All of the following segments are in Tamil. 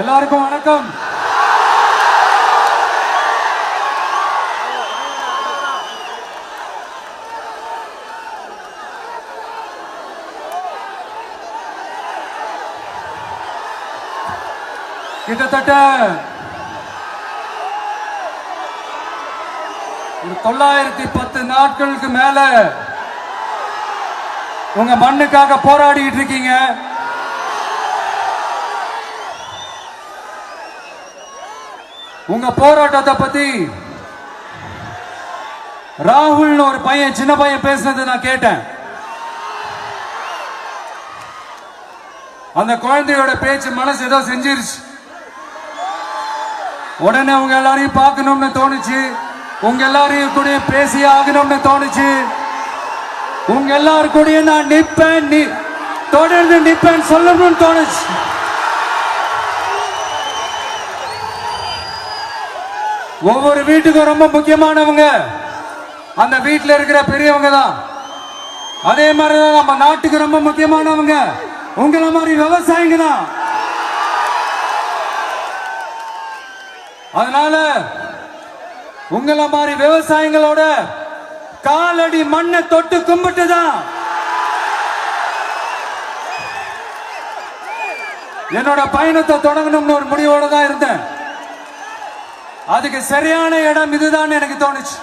எல்லாருக்கும் வணக்கம். கிட்டத்தட்ட 910 நாட்களுக்கு மேல உங்க மண்ணுக்காக போராடிட்டு இருக்கீங்க. உங்க போராட்டத்தை பத்தி ராகுல்னு ஒரு பையன், சின்ன பையன் பேசுனது நான் கேட்டேன். அந்த குழந்தையோட பேச்சு மனசு ஏதோ செஞ்சிருச்சு. உடனே உங்க எல்லாரையும் பார்க்கணும்னு தோணுச்சு, உங்க எல்லாரையும் கூட பேசி ஆகணும்னு தோணுச்சு. உங்க எல்லாரும் கூட நான் நிப்பேன், தொடர்ந்து நிப்பேன் சொல்லணும்னு தோணுச்சு. ஒவ்வொரு வீட்டுக்கும் ரொம்ப முக்கியமானவங்க அந்த வீட்டில் இருக்கிற பெரியவங்க தான். அதே மாதிரிதான் நம்ம நாட்டுக்கு ரொம்ப முக்கியமானவங்க உங்களை மாதிரி விவசாயிங்க தான். அதனால உங்களை மாதிரி விவசாயிகளோட காலடி மண்ணை தொட்டு கும்பிட்டு தான் என்னோட பயணத்தை தொடங்கணும்னு ஒரு முடிவோட தான் இருந்தேன். அதுக்கு சரியான இடம் இதுதான் எனக்கு தோணுச்சு.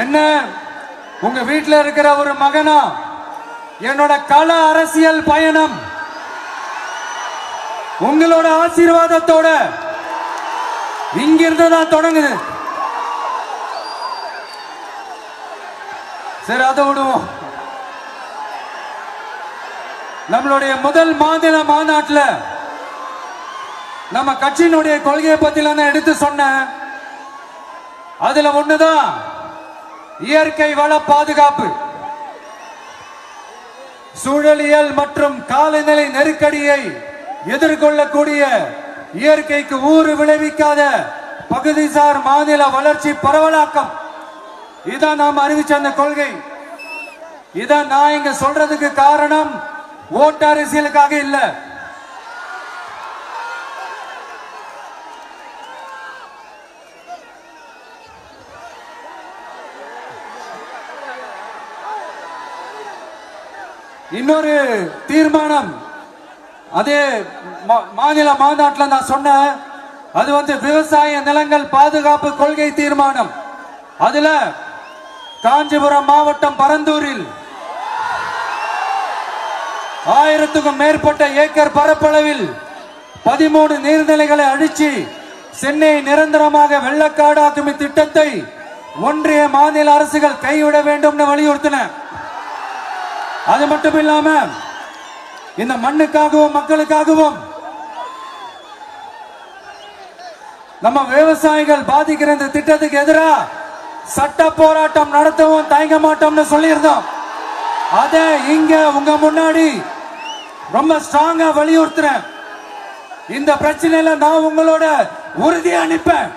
என்ன, உங்க வீட்டில் இருக்கிற ஒரு மகனா என்னோட கள அரசியல் பயணம் உங்களோட ஆசீர்வாதத்தோட இங்கிருந்து தான் தொடங்குது. சரி, அதை விடுவோம். நம்மளுடைய முதல் மாநில மாநாட்டில் நம்ம கட்சியினுடைய கொள்கையை பத்தி நான் எடுத்து சொன்னேன். அதுல ஒண்ணுதான் இயற்கை வள பாதுகாப்பு. சூழலியல் மற்றும் காலநிலை நெருக்கடியை எதிர்கொள்ளக்கூடிய, இயற்கைக்கு ஊறு விளைவிக்காத பகுதிசார் மாநில வளர்ச்சி பரவலாக்கம். இதான் நாம் அறிவிச்ச அந்த கொள்கை. இதான் நான் இங்க சொல்றதுக்கு காரணம் ஓட்டு அரசியலுக்காக இல்ல. இன்னொரு தீர்மானம் அதே மாநில மாநாட்டில் நான் சொன்னேன். அது விவசாய நிலங்கள் பாதுகாப்பு கொள்கை தீர்மானம். அதுல காஞ்சிபுரம் மாவட்டம் பரந்தூரில் 1000க்கும் மேற்பட்ட ஏக்கர் பரப்பளவில் 13 நீர்நிலைகளை அழிச்சு சென்னை நிரந்தரமாக வெள்ளக்காடாக்கும் திட்டத்தை ஒன்றிய மாநில அரசுகள் கைவிட வேண்டும் வலியுறுத்தின. அது மட்டும் இல்லாம இந்த மண்ணுக்காகவும் மக்களுக்காகவும் நம்ம விவசாயிகள் பாதிக்கிற இந்த திட்டத்துக்கு எதிராக சட்ட போராட்டம் நடத்தவும் தயங்க மாட்டோம்னு சொல்லியிருந்தோம். அதை இங்க உங்க முன்னாடி ரொம்ப ஸ்ட்ராங்கா வலியுறுத்துறேன். இந்த பிரச்சனையில நான் உங்களோட உறுதியா நிற்பேன்.